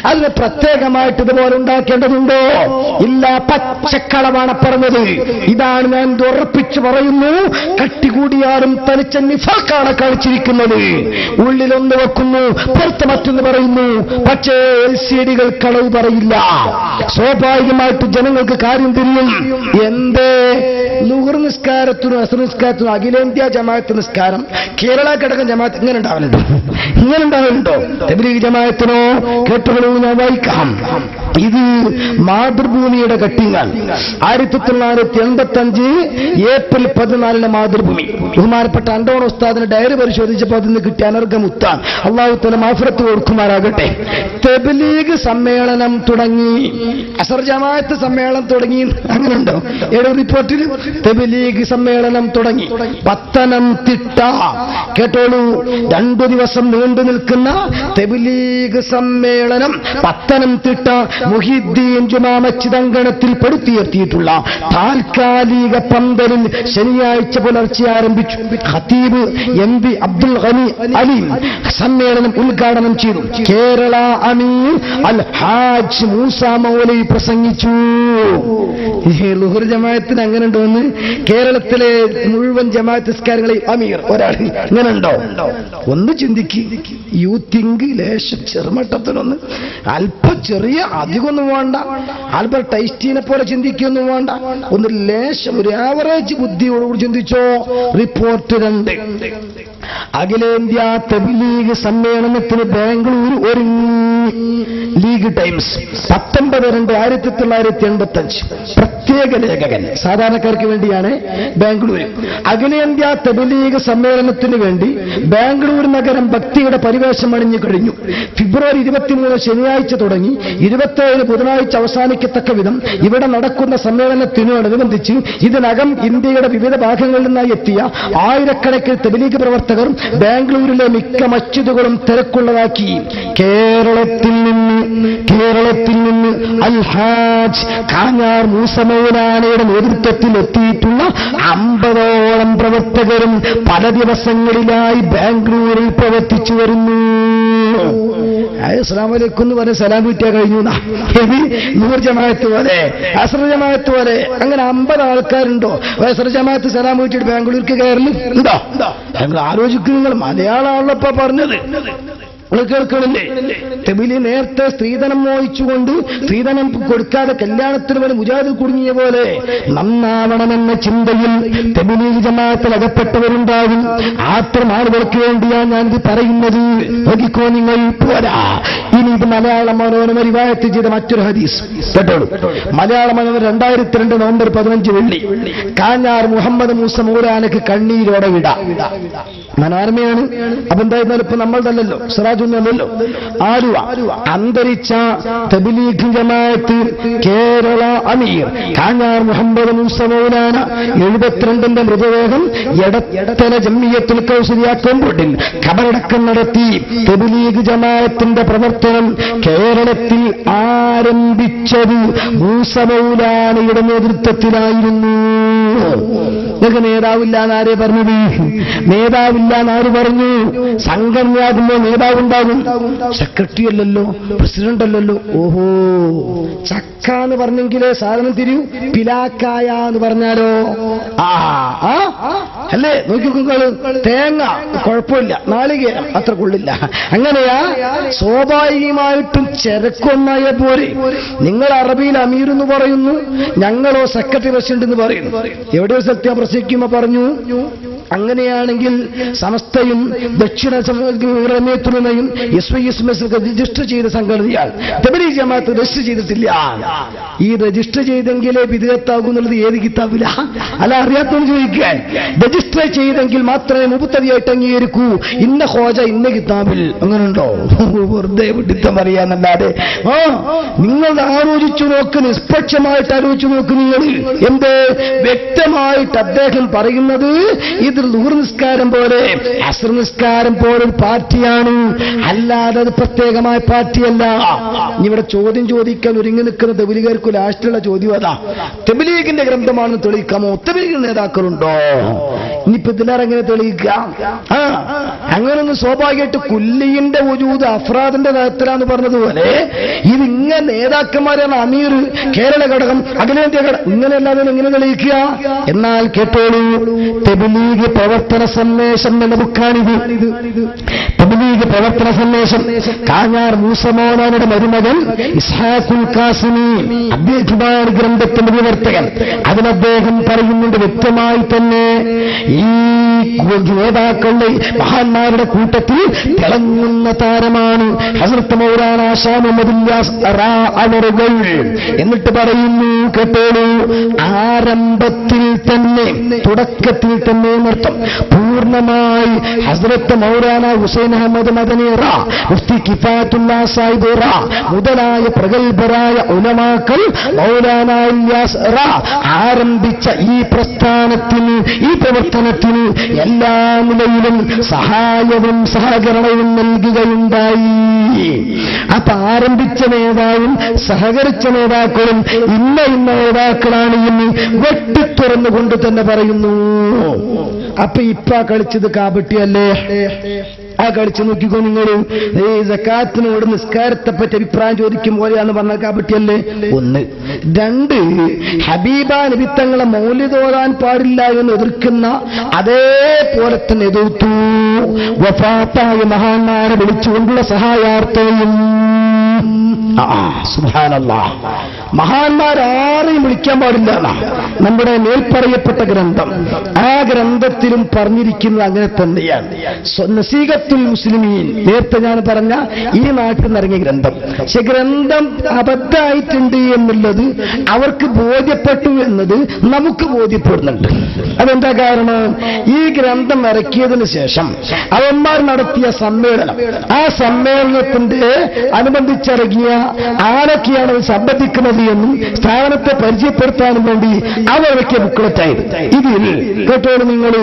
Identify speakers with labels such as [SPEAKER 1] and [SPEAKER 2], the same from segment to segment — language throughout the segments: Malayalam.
[SPEAKER 1] അതിന് പ്രത്യേകമായിട്ട് ഇതുപോലെ ഉണ്ടാക്കേണ്ടതുണ്ടോ? ഇല്ല, പച്ചക്കളമാണ് പറഞ്ഞത്. ഇതാണ് ഞാൻ ഉറപ്പിച്ചു പറയുന്നു. കട്ടികൂടിയാലും തനിച്ച നിഫാക്കാണ് കാണിച്ചിരിക്കുന്നത്. ഉള്ളിലൊന്ന് വെക്കുന്നു, പുറത്ത് മറ്റൊന്ന് പറയുന്നു. പക്ഷേ LCD-കൾ കളവ് പറയില്ല. സ്വാഭാവികമായിട്ട് ജനങ്ങൾക്ക് കാര്യം തിരിയും. എന്തേ ളുഹർ നിസ്കാരത്തിനും അസ്ർ നിസ്കാരത്തിനും അഖിലേന്ത്യാ ജമാഅത്ത് നിസ്കാരം കേരള ഘടകം ജമാഅത്ത് ഇങ്ങനെ ഉണ്ടാവലുണ്ടോ? തബ്ലീഗ് ജമാഅത്തിനോ? കേട്ടുകളൂ, ഞാൻ വായിക്കാം. ഇത് മാതൃഭൂമിയുടെ കട്ടിങ്ങാണ്. 1985 ഏപ്രിൽ 14 മാതൃഭൂമി. ബഹുമാനപ്പെട്ട അണ്ടോൺ ഉസ്താദിന് ഡയറി പരിശോധിച്ചപ്പോൾ അതിന് കിട്ടിയ അനർഘമുത്താണ്. അള്ളാഹു തആല മാഫിറത്ത് കൊടുക്കുമാറാകട്ടെ. തബ്ലീഗ് സമ്മേളനം തുടങ്ങി, അസ്ർ ജമാഅത്ത് സമ്മേളനം തുടങ്ങി. അങ്ങനെ ഉണ്ടോ? ഏഴ് റിപ്പോർട്ടിൽ തബ്ലീഗ് സമ്മേളനം തുടങ്ങി. പത്തനംതിട്ട, കേട്ടോളൂ, 2 ദിവസം നീണ്ടു നിൽക്കുന്ന തബ്ലീഗ് സമ്മേളനം പത്തനംതിട്ട മുഹിദ്ദീൻ ജുമാ മസ്ജിദ് അങ്കണത്തിൽ പടുത്തുയർത്തിയിട്ടുള്ള താൽക്കാലിക പന്തലിൽ ശനിയാഴ്ച പുലർച്ചെ ആരംഭിച്ചു. ഖതീബ് MV അബ്ദുൽ ഗനി അലി സമ്മേളനം ഉദ്ഘാടനം ചെയ്തു. കേരള അമീർ അൽ ഹാജ് മൂസ മൗലവി പ്രസംഗിച്ചു. ളുഹർ ജമാഅത്തിന് അങ്ങനെ ഉണ്ടോന്ന്? കേരളത്തിലെ മുഴുവൻ ജമാഅത്ത് നിസ്കാരങ്ങളെയും അമീർ ഒരാൾ ഇങ്ങനെ ഉണ്ടോ? ഒന്ന് ചിന്തിക്ക്. യു തിങ്ക് ലേശം ചെറുമട്ടത്തിലൊന്ന് അല്പം ചെറിയ അധികമൊന്നും വേണ്ട, ആൽബർട്ട് ഐൻസ്റ്റീനെ പോലെ ചിന്തിക്കൊന്നും വേണ്ട, ഒന്ന് ലേശം ഒരു ആവറേജ് ബുദ്ധിയോടുകൂടി ചിന്തിച്ചോ. റിപ്പോർട്ട് 2. അഖിലേന്ത്യാ തബ്ലീഗ് സമ്മേളനത്തിന് ബാംഗ്ലൂർ ഒരുങ്ങി. League times 19/2/1985. പ്രത്യേക ലേഖകൻ, സാധാരണക്കാർക്ക് വേണ്ടിയാണ് ബാംഗ്ലൂർ. അഖിലേന്ത്യാ തബ്ലീഗ് സമ്മേളനത്തിന് വേണ്ടി ബാംഗ്ലൂർ നഗരം ഭക്തിയുടെ പരിവേഷം അണിഞ്ഞു കഴിഞ്ഞു. ഫെബ്രുവരി 23 ശനിയാഴ്ച തുടങ്ങി 27 ബുധനാഴ്ച അവസാനിക്കത്തക്ക വിധം ഇവിടെ നടക്കുന്ന സമ്മേളനത്തിനോടനുബന്ധിച്ച് ഇതിനകം ഇന്ത്യയുടെ വിവിധ ഭാഗങ്ങളിൽ നിന്നായി എത്തിയ ആയിരക്കണക്കിന് തബ്ലീഗ് പ്രവർത്തകർ ബാംഗ്ലൂരിലെ മിക്ക മസ്ജിദുകളും തിരക്കുള്ളതാക്കി. കേരളത്തിൽ നിന്ന് അൽ ഹാജ് കാഞ്ഞാർ മൂസ മൗലാനയുടെ നേതൃത്വത്തിൽ എത്തിയിട്ടുള്ള 50ഓളം പ്രവർത്തകരും പല ദിവസങ്ങളിലായി ബാംഗ്ലൂരിൽ പ്രവർത്തിച്ചു വരുന്നു. അസ്സലാമു അലൈക്കും എന്ന് പറഞ്ഞ് സലാം വീട്ടിയാ കഴിഞ്ഞു. നൂർ ജമാഅത്ത് പോലെ, അസ്ർ ജമാഅത്ത് പോലെ അങ്ങനെ 50 ആൾക്കാരുണ്ടോ? അസ്ർ ജമാഅത്ത് സലാം വീട്ടിയിട്ട് ബാംഗ്ലൂർക്ക് കയറലുണ്ടോ? ഞങ്ങൾ ആലോചിക്കും. നിങ്ങൾ മലയാളമാണല്ലോ പറഞ്ഞത്, കേൾക്കണില്ലേ? തബ്ലീഗ് നേരത്തെ സ്ത്രീധനം മോഹിച്ചുകൊണ്ട് സ്ത്രീധനം കൊടുക്കാതെ കല്യാണത്തിന് വരെ മുജാഹിദ് കുടുങ്ങിയ പോലെ നന്നാവണമെന്ന ചിന്തയിൽ തബ്ലീഗ് ജമാഅത്തിൽ അകപ്പെട്ടവരുണ്ടാകും. അത്തരം ആളുകൾക്ക് വേണ്ടിയാണ് ഞാൻ ഇത് പറയുന്നത്. നോക്കിക്കോ നിങ്ങൾ. പോരാ, ഇനി ഇത് മലയാള മനോരമ റിവായത്ത് ചെയ്ത മറ്റൊരു ഹദീസ് കേട്ടോളൂ. മലയാള മനോരമ 2002 നവംബർ 15 വെള്ളി. കാഞ്ഞാർ മുഹമ്മദ് മൂസ മൗലാനക്ക് കണ്ണീരോടെ വിട. മനോരമയാണ്. അപ്പൊ എന്തായിരുന്നാലും ഇപ്പൊ നമ്മളുടല്ലോ, സിറാജൊന്നുമല്ലല്ലോ. ആലുവ അന്തരിച്ച തബ്ലീഗ് ജമാഅത്ത് കേരള അമീർ കാഞ്ഞാർ മുഹമ്മദ് മൂസ മൗലാന 72ന്റെ മൃതദേഹം എടത്തല ജംഇയ്യത്തുൽ കൗസരിയ കോമ്പൗണ്ടിൽ ഖബറടക്കം നടത്തി. തബ്ലീഗ് ജമാഅത്തിന്റെ പ്രവർത്തനം കേരളത്തിൽ ആരംഭിച്ചത് മൂസ മൗലാനയുടെ നേതൃത്വത്തിലായിരുന്നു. നിങ്ങൾക്ക് നേതാവില്ലാന്ന് ആരെ പറഞ്ഞത്? നേതാവില്ലാന്ന് ആര് പറഞ്ഞു? സംഘടനയാകുമ്പോൾ നേതാവുണ്ടാകും. സെക്രട്ടറി അല്ലല്ലോ, പ്രസിഡന്റ് അല്ലല്ലോ. ഓഹോ, ചക്ക എന്ന് പറഞ്ഞെങ്കിലേ സാധനം തിരിയൂ. പിലാക്കായ എന്ന് പറഞ്ഞാലോ അല്ലേ? നോക്കിക്കോളൂ. തേങ്ങ കുഴപ്പമില്ല, നാളികേരം അത്ര കൊള്ളില്ല. അങ്ങനെയാ സ്വാഭാവികമായിട്ടും ചെരക്കൊന്നായ പോലെ. നിങ്ങൾ അറബിയിൽ അമീർ എന്ന് പറയുന്നു, ഞങ്ങളോ സെക്രട്ടറി പ്രസിഡന്റ് എന്ന് പറയുന്നു. എവിടെയോ സത്യം പ്രസംഗിക്കുമ്പോ പറഞ്ഞു. അങ്ങനെയാണെങ്കിൽ സമസ്തയും ദക്ഷിണ നേതൃത്വയും SYS രജിസ്റ്റർ ചെയ്ത സംഘടനയാണ്. തബ്ലീഗ് ജമാഅത്ത് രജിസ്റ്റർ ചെയ്തിട്ടില്ല. ഈ രജിസ്റ്റർ ചെയ്തെങ്കിലേ ബിദ്അത്താകുന്നുള്ളത് ഏത് കിതാബില? അല്ല, അറിയാത്തവന്ന് ചോദിക്കാൻ. രജിസ്റ്റർ ചെയ്തെങ്കിൽ മാത്രമേ മുബ്തദിയായിട്ട് അംഗീകരിക്കൂ. ഇന്ന ഖോജ ഇന്ന കിതാബിൽ. അങ്ങനെ ഉണ്ടോ? വെറുതെ വിഡിത്തം പറയാന്നല്ലാതെ. നിങ്ങൾ ആലോചിച്ചു നോക്ക്, നിഷ്പക്ഷമായിട്ട് ആലോചിച്ചു നോക്ക്. നിങ്ങൾ എന്ത് വ്യക്തമായിട്ട് അദ്ദേഹം പറയുന്നത് ഇത് ഇത് ളുഹർ നിസ്കാരം പോലെ അസ്ർ നിസ്കാരം പോലെ ഒരു പാർട്ടിയാണ്, അല്ലാതെ അത് പ്രത്യേകമായ പാർട്ടിയല്ല. ഇവിടെ ചോദ്യം ചോദിക്കാൻ ഒരുങ്ങി നിൽക്കുന്ന തബ്ലീഗുകാർക്ക് ലാസ്റ്റുള്ള ചോദ്യം അതാ, തബ്ലീഗിന്റെ ഗ്രന്ഥമാണെന്ന് തെളിയിക്കാമോ? തബ്ലീഗ് നേതാക്കളുണ്ടോ? ഇനിയിപ്പോ ഇതിലാരെങ്ങനെ തെളിയിക്കാം? അങ്ങനൊന്നും സ്വാഭാവികമായിട്ട് കുല്ലിന്റെ വജൂദ് അഫ്രാദിന്റെ തലത്തിലാന്ന് പറഞ്ഞതുപോലെ ഇതിങ്ങനെ നേതാക്കന്മാരാണ്, അമീർ, കേരള ഘടകം, അഖിലേന്ത്യാ ഘടകം, ഇങ്ങനെയല്ലാതെ എങ്ങനെ തെളിയിക്കുക? എന്നാൽ കേട്ടോളൂ, തബ്ലീഗ് പ്രവർത്തന സന്ദേശം എന്ന ബുക്കാണിത്. തബ്ലീഗ് പ്രവർത്തന സന്ദേശം കാഞ്ഞാർ മൂസമോനാനുടെ മരുമകൻ ഇസ്ഹാഖുൽ കാസിമി, അദ്ദേഹമാണ് ഗ്രന്ഥത്തിന്റെ വിവർത്തകൻ. അതിനദ്ദേഹം പറയുന്നുണ്ട് വ്യക്തമായി തന്നെ, ഈ നേതാക്കളുടെ മഹാന്മാരുടെ കൂട്ടത്തിൽ തിളങ്ങുന്ന താരമാണ് ഹസ്രത്ത് മൗലാന ഷാ മുഹമ്മദ് ഇല്യാസ് അവറുകൾ. എന്നിട്ട് പറയുന്നു കേട്ടോളൂ, ആരംഭത്തിൽ തന്നെ, തുടക്കത്തിൽ തന്നെ നൃത്തം പൂർണ്ണമായി ഹസ്രത്ത് മൗലാന ഹുസൈൻ അഹമ്മദ് മദനി റ, മുഫ്തി കിഫായത്തുല്ലാ സാഹിബ് റ മുതലായ പ്രഗത്ഭരായ ഉലമാക്കൾ മൗലാന ഇല്യാസ് റ ആരംഭിച്ച ഈ പ്രസ്ഥാനത്തിന്, ഈ പ്രവർത്തനത്തിന് എല്ലാ നിലയിലും സഹായവും സഹകരണവും നൽകുകയുണ്ടായി. അപ്പൊ ആരംഭിച്ച നേതാവും സഹകരിച്ച നേതാക്കളും ഇന്ന നേതാക്കളാണ് എന്ന് വെട്ടിത്തുറന്നുകൊണ്ട് തന്നെ പറയുന്നു. അപ്പൊ ഇപ്പ കളിച്ചത് കാപട്യല്ലേ? ആ കളിച്ചു നോക്കിക്കോ നിങ്ങൾ. ഈ സക്കാത്തിനോട് നിസ്കാരത്തെ പറ്റി അഭിപ്രായം ചോദിക്കും പോലെയാന്ന് പറഞ്ഞ കാപട്യല്ലേ? ഒന്ന്. രണ്ട്, ഹബീബ നബി തങ്ങളെ മൗലിദ് ഓതാൻ പാടില്ല എന്ന് എതിർക്കുന്ന അതേപോലെ തന്നെ എതിർത്തു. വഫാത്തായ മഹാന്മാരെ വിളിച്ചുകൊണ്ടുള്ള സഹായാർത്ഥവും. സുബ്ഹാനല്ലാഹ്, മഹാന്മാരാരെയും വിളിക്കാൻ പാടില്ല നമ്മുടെ മേൽപ്പറയപ്പെട്ട ഗ്രന്ഥം. ആ ഗ്രന്ഥത്തിലും പറഞ്ഞിരിക്കുന്നത് അങ്ങനെ തന്നെയാണ്. നസീഹത്തുൽ മുസ്ലിമീൻ, നേരത്തെ ഞാൻ പറഞ്ഞ ഈ നാട്ടിൽ നിന്നിറങ്ങിയ ഗ്രന്ഥം. പക്ഷെ ഗ്രന്ഥം അബദ്ധമായിട്ടുണ്ട് എന്നുള്ളത് അവർക്ക് ബോധ്യപ്പെട്ടു എന്നത് നമുക്ക് ബോധ്യപ്പെടുന്നുണ്ട്. അതെന്താ കാരണം? ഈ ഗ്രന്ഥം ഇറക്കിയതിനു ശേഷം അവന്മാർ നടത്തിയ സമ്മേളനം, ആ സമ്മേളനത്തിന്റെ അനുബന്ധിച്ചിറങ്ങിയ ആരൊക്കെയാണ് സംബന്ധിക്കുന്നത് എന്നും സ്ഥാപനത്തെ പരിചയപ്പെടുത്താനും വേണ്ടി അവരൊക്കെ ബുക്ക്ലെറ്റായത്. ഇതിൽ കേട്ടോളൂ നിങ്ങൾ,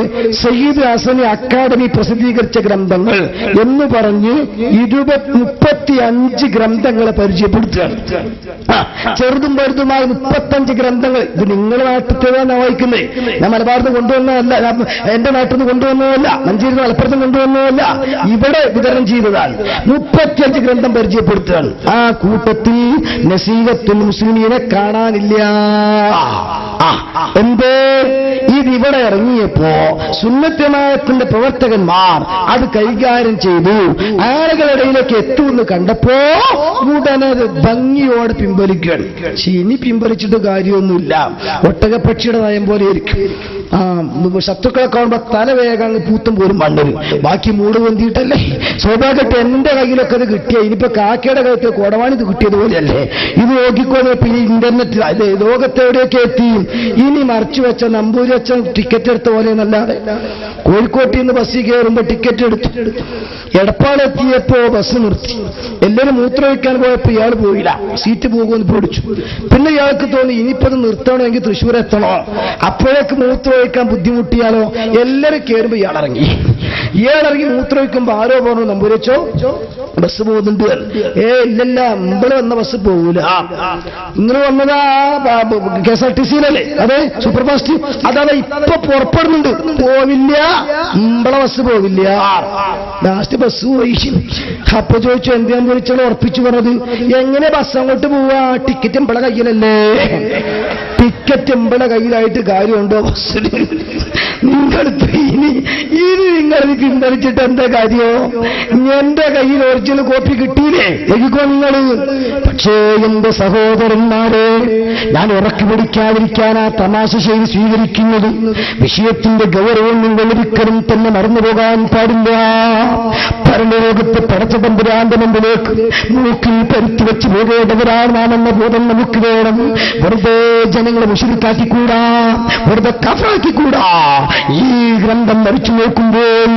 [SPEAKER 1] സയ്യിദ് ഹസനി അക്കാദമി പ്രസിദ്ധീകരിച്ച ഗ്രന്ഥങ്ങൾ എന്ന് പറഞ്ഞ് 35 ഗ്രന്ഥങ്ങളെ പരിചയപ്പെടുത്തുകയാണ്. ചെറുതും വലുതുമായ 35 ഗ്രന്ഥങ്ങൾ. ഇത് നിങ്ങളുടെ നാട്ടിൽ വായിക്കുന്നത്, ഞാൻ മലബാറിന് കൊണ്ടുവന്നതല്ല, എന്റെ നാട്ടിൽ നിന്ന് കൊണ്ടുവന്നതല്ല, മഞ്ചേരി മലപ്പുറത്ത് കൊണ്ടുവന്നതല്ല, ഇവിടെ വിതരണം ചെയ്തതാണ്. 35 ഗ്രന്ഥം പരിചയപ്പെടുത്തുകയാണ്. ആ കൂട്ടത്തിൽ നസീഹത്തുൽ മുസ്ലിമീനെ കാണാനില്ല. എന്തേ? ഇതിവിടെ ഇറങ്ങിയപ്പോ സുന്നത്ത് ജമാഅത്തിന്റെ പ്രവർത്തകന്മാർ അത് കൈകാര്യം ചെയ്തു, ആളുകളിടയിലേക്ക് എത്തുമെന്ന് കണ്ടപ്പോ ഉടനെ ഭംഗിയോടെ പിൻവലിക്കുകയാണ്. ഇനി പിൻവലിച്ചിട്ട് കാര്യമൊന്നുമില്ല, ഒട്ടകപ്പക്ഷിയുടെ നയം പോലെ ഇരിക്കും. ശത്രുക്കളെ കാണുമ്പോ തല വേഗം പൂത്തും പോലും മണ്ണൊരു ബാക്കി മൂട് പൊന്തിയിട്ടല്ലേ. സ്വാഭാവികമായിട്ട് എന്റെ കയ്യിലൊക്കെ അത് കിട്ടിയ, ഇനിയിപ്പോ കാക്കയുടെ കയ്യിൽ കോടവാണി ഇത് കിട്ടിയതുപോലെയല്ലേ. ഇത് നോക്കിക്കോളെ, പിന്നെ ഇന്റർനെറ്റിൽ അല്ലെ ലോകത്തെവിടെയൊക്കെ എത്തി. ഇനി മറച്ചു വെച്ച നമ്പൂരി വെച്ച ടിക്കറ്റ് എടുത്ത പോലെ എന്നല്ലാതെ കോഴിക്കോട്ടിൽ നിന്ന് ബസ്സിൽ കയറുമ്പോ ടിക്കറ്റ് എടുത്തു, എടപ്പാടെത്തിയപ്പോ ബസ് നിർത്തി, എല്ലാവരും മൂത്രമൊഴിക്കാൻ പോയപ്പോ ഇയാൾ പോയില്ല, സീറ്റ് പോകുമെന്ന് പേടിച്ചു. പിന്നെ ഇയാൾക്ക് തോന്നി ഇനിയിപ്പോ അത് നിർത്തണമെങ്കിൽ തൃശ്ശൂർ എത്തണോ, അപ്പോഴേക്ക് മൂത്രമൊഴിക്കാൻ ബുദ്ധിമുട്ടിയാലോ. എല്ലാവരും കയറുമ്പോ ഇയാളിറങ്ങി മൂത്രമൊഴിക്കുമ്പോ ആരോ പറഞ്ഞു, നമ്പൂരച്ചോ ബസ് പോകുന്നുണ്ട്. ഇല്ലല്ല, മുമ്പിൽ വന്ന ബസ് പോകൂല, ഇങ്ങനെ വന്നതാ KSRTC-യിലല്ലേ, അതെ സൂപ്പർഫാസ്റ്റ്, അതാണ് ഇപ്പൊ പുറപ്പെടുന്നുണ്ട്, പോവില്ല, മുമ്പളെ ബസ് പോവില്ല. ലാസ്റ്റ് ബസ് പോയി. അപ്പൊ ചോദിച്ചു എന്തിനാന്ന് ചോദിച്ചാൽ ഉറപ്പിച്ചു പറഞ്ഞത്, എങ്ങനെ ബസ് അങ്ങോട്ട് പോവാ, ടിക്കറ്റ് എമ്പളെ കയ്യിലല്ലേ. ടിക്കറ്റ് എമ്പളെ കയ്യിലായിട്ട് കാര്യമുണ്ടോ ബസ്സിൽ? നിങ്ങൾക്ക് ഇനി നിങ്ങൾ പിൻവലിച്ചിട്ട് എന്താ കാര്യോ? എന്റെ കയ്യിൽ ഒറിജിനൽ കോപ്പി കിട്ടിയില്ലേ, എഴുതിക്കോ നിങ്ങൾ. പക്ഷേ എന്റെ സഹോദരന്മാരെ, ഞാൻ ഉറക്കി പിടിക്കാതിരിക്കാൻ ആ തമാശ ശൈലി സ്വീകരിക്കുന്നത് വിഷയത്തിന്റെ ഗൗരവം നിങ്ങൾ ഒരിക്കലും തന്നെ മറന്നുപോകാൻ പാടില്ല. പരലോകത്ത് പടച്ച തമ്പുരാന്റെ മുമ്പിലേക്ക് മൂക്കിൽ പരുത്തി വെച്ച് പോകേണ്ടവരാണ് നാമെന്ന ബോധം നമുക്ക് വേണം. വെറുതെ ജനങ്ങളെ മുശ്രിക്കാക്കിക്കൂടാ, വെറുതെ കഫറാക്കിക്കൂടാ. ഈ ഗ്രന്ഥം മരിച്ചു നോക്കുമ്പോൾ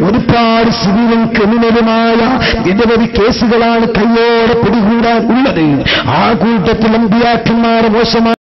[SPEAKER 1] ഒരുപാട് സിവിലും ക്രിമിനലുമായ നിരവധി കേസുകളാണ് കയ്യോടെ പിടികൂടാൻ ഉള്ളത്. ആ കൂട്ടത്തിൽ അമ്പിയാക്കന്മാരെ മോശമായി